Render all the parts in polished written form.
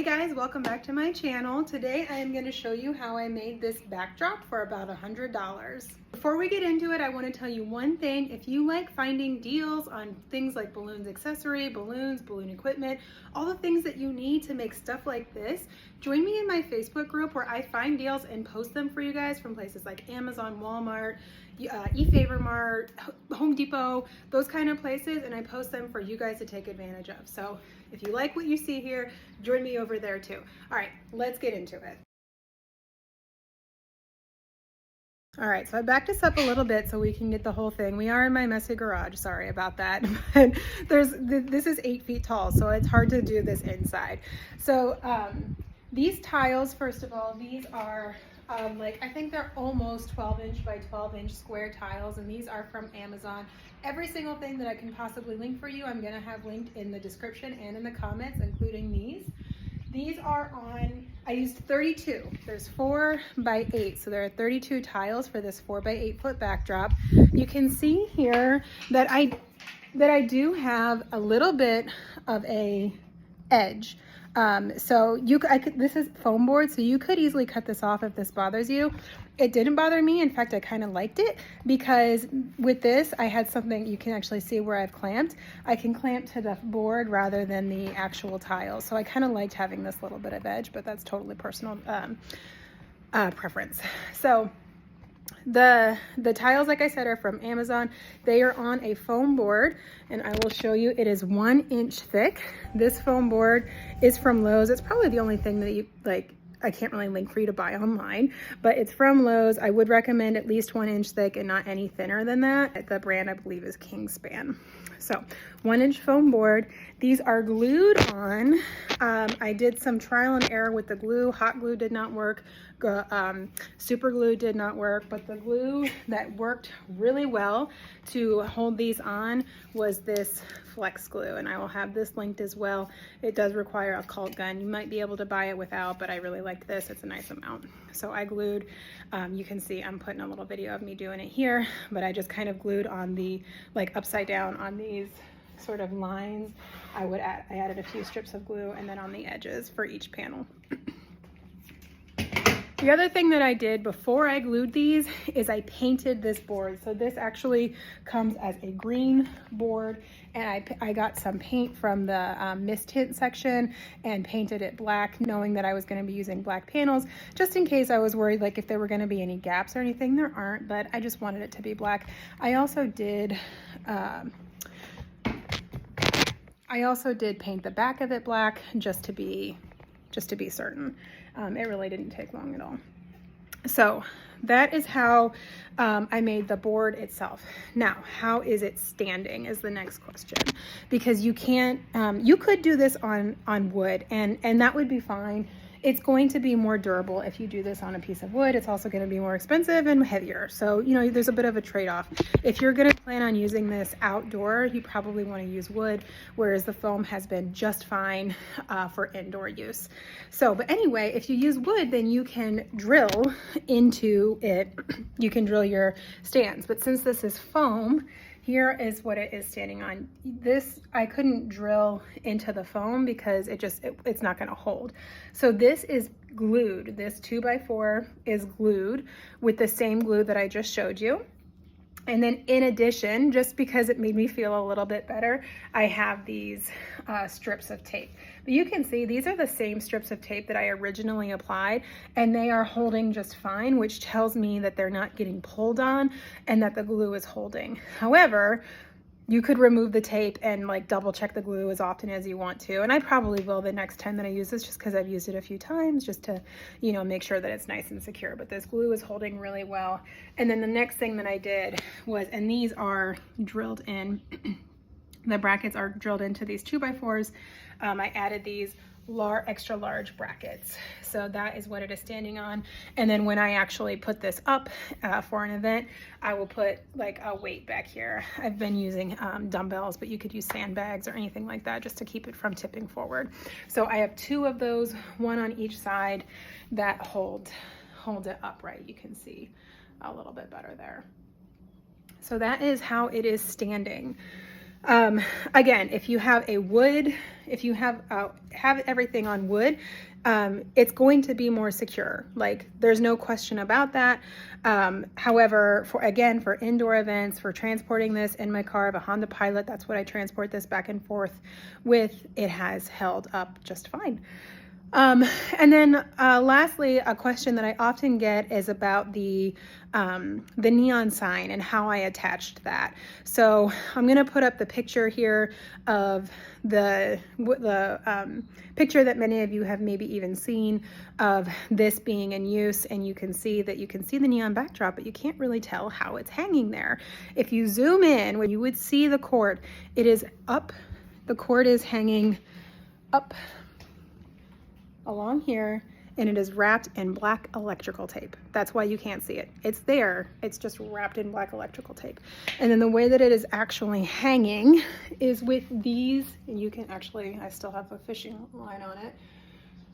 guys, welcome back to my channel. Today I am going to show you how I made this backdrop for about $100. Before we get into it, I want to tell you one thing. If you like finding deals on things like balloons accessory, balloons, balloon equipment, all the things that you need to make stuff like this, join me in my Facebook group where I find deals and post them for you guys from places like Amazon, Walmart, eFavorMart, Home Depot, those kind of places, and I post them for you guys to take advantage of. So if you like what you see here, join me over there too. All right, let's get into it. All right, so I backed this up a little bit so we can get the whole thing. We are in my messy garage, sorry about that. But this is 8 feet tall, so it's hard to do this inside. So these tiles, first of all, these are I think they're almost 12-inch by 12-inch square tiles, and these are from Amazon. Every single thing that I can possibly link for you, I'm gonna have linked in the description and in the comments, including these. These are on, I used 32. There's 4 by 8, so there are 32 tiles for this 4 by 8 foot backdrop. You can see here that I do have a little bit of a edge. So this is foam board, so you could easily cut this off if this bothers you. It didn't bother me. In fact, I kind of liked it because with this, I had something, you can actually see where I've clamped. I can clamp to the board rather than the actual tiles. So I kind of liked having this little bit of edge, but that's totally personal preference. So the tiles, like I said, are from Amazon. They are on a foam board, and I will show you. It is 1 inch thick. This foam board is from Lowe's. It's probably the only thing that you I can't really link for you to buy online, but it's from Lowe's. I would recommend at least 1 inch thick and not any thinner than that. The brand, I believe, is Kingspan. So 1 inch foam board. These are glued on. I did some trial and error with the glue. Hot glue did not work. Super glue did not work, but the glue that worked really well to hold these on was this flex glue, and I will have this linked as well. It does require a caulk gun. You might be able to buy it without, but I really like this. It's a nice amount. So I glued, you can see I'm putting a little video of me doing it here, but I just kind of glued on the, upside down on these sort of lines. I added a few strips of glue, and then on the edges for each panel. The other thing that I did before I glued these is I painted this board. So this actually comes as a green board, and I got some paint from the mist tint section and painted it black, knowing that I was going to be using black panels, just in case I was worried if there were going to be any gaps or anything. There aren't, but I just wanted it to be black. I also did paint the back of it black just to be certain. It really didn't take long at all. So that is how I made the board itself. Now, how is it standing is the next question, because you can't, you could do this on wood, and that would be fine. It's going to be more durable if you do this on a piece of wood. It's also going to be more expensive and heavier. So, there's a bit of a trade-off. If you're going to plan on using this outdoor, you probably want to use wood, whereas the foam has been just fine for indoor use. So, but anyway, if you use wood, then you can drill into it. You can drill your stands. But since this is foam, here is what it is standing on. This, I couldn't drill into the foam because it's not gonna hold. So this is glued. This 2x4 is glued with the same glue that I just showed you. And then in addition, just because it made me feel a little bit better, I have these strips of tape. But you can see these are the same strips of tape that I originally applied, and they are holding just fine, which tells me that they're not getting pulled on and that the glue is holding. However, you could remove the tape and double check the glue as often as you want to. And I probably will the next time that I use this, just because I've used it a few times, just to, make sure that it's nice and secure. But this glue is holding really well. And then the next thing that I did was, and these are drilled in, the brackets are drilled into these 2x4s. I added these extra large brackets. So that is what it is standing on. And then when I actually put this up for an event, I will put a weight back here. I've been using dumbbells, but you could use sandbags or anything like that just to keep it from tipping forward. So I have 2 of those, 1 on each side, that hold it upright. You can see a little bit better there. So that is how it is standing. Again, if you have a wood, if you have everything on wood, it's going to be more secure. Like, there's no question about that. However, for indoor events, for transporting this in my car, I have a Honda Pilot. That's what I transport this back and forth with. It has held up just fine. And then lastly, a question that I often get is about the neon sign and how I attached that. So I'm going to put up the picture here of the picture that many of you have maybe even seen of this being in use, and you can see the neon backdrop, but you can't really tell how it's hanging there. If you zoom in, when you would see the cord, it is up. The cord is hanging up along here, and it is wrapped in black electrical tape. That's why you can't see it. It's there, it's just wrapped in black electrical tape. And then the way that it is actually hanging is with these, and you can actually, I still have a fishing line on it.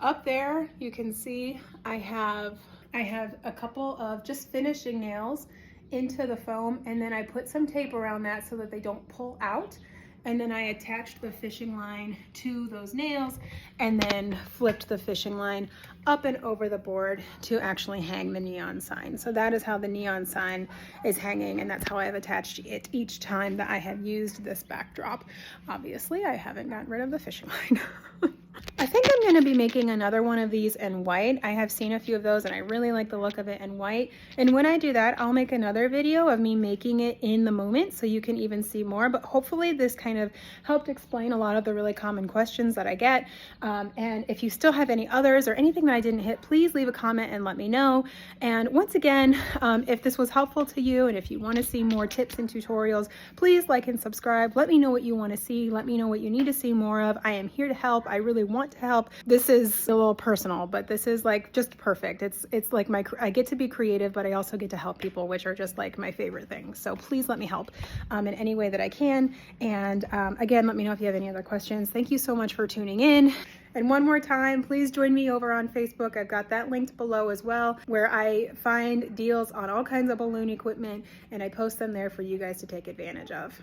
Up there, you can see I have a couple of just finishing nails into the foam, and then I put some tape around that so that they don't pull out. And then I attached the fishing line to those nails and then flipped the fishing line up and over the board to actually hang the neon sign. So that is how the neon sign is hanging, and that's how I've attached it each time that I have used this backdrop. Obviously, I haven't gotten rid of the fishing line. I think I'm going to be making another one of these in white. I have seen a few of those and I really like the look of it in white. And when I do that, I'll make another video of me making it in the moment so you can even see more. But hopefully this kind of helped explain a lot of the really common questions that I get. And if you still have any others or anything that I didn't hit, please leave a comment and let me know. And once again, if this was helpful to you and if you want to see more tips and tutorials, please like and subscribe. Let me know what you want to see. Let me know what you need to see more of. I am here to help. I really want to help. This is a little personal, but this is like just perfect. It's like I get to be creative, but I also get to help people, which are just like my favorite things. So please let me help in any way that I can. And again, let me know if you have any other questions. Thank you so much for tuning in. And one more time, please join me over on Facebook. I've got that linked below as well, where I find deals on all kinds of balloon equipment and I post them there for you guys to take advantage of.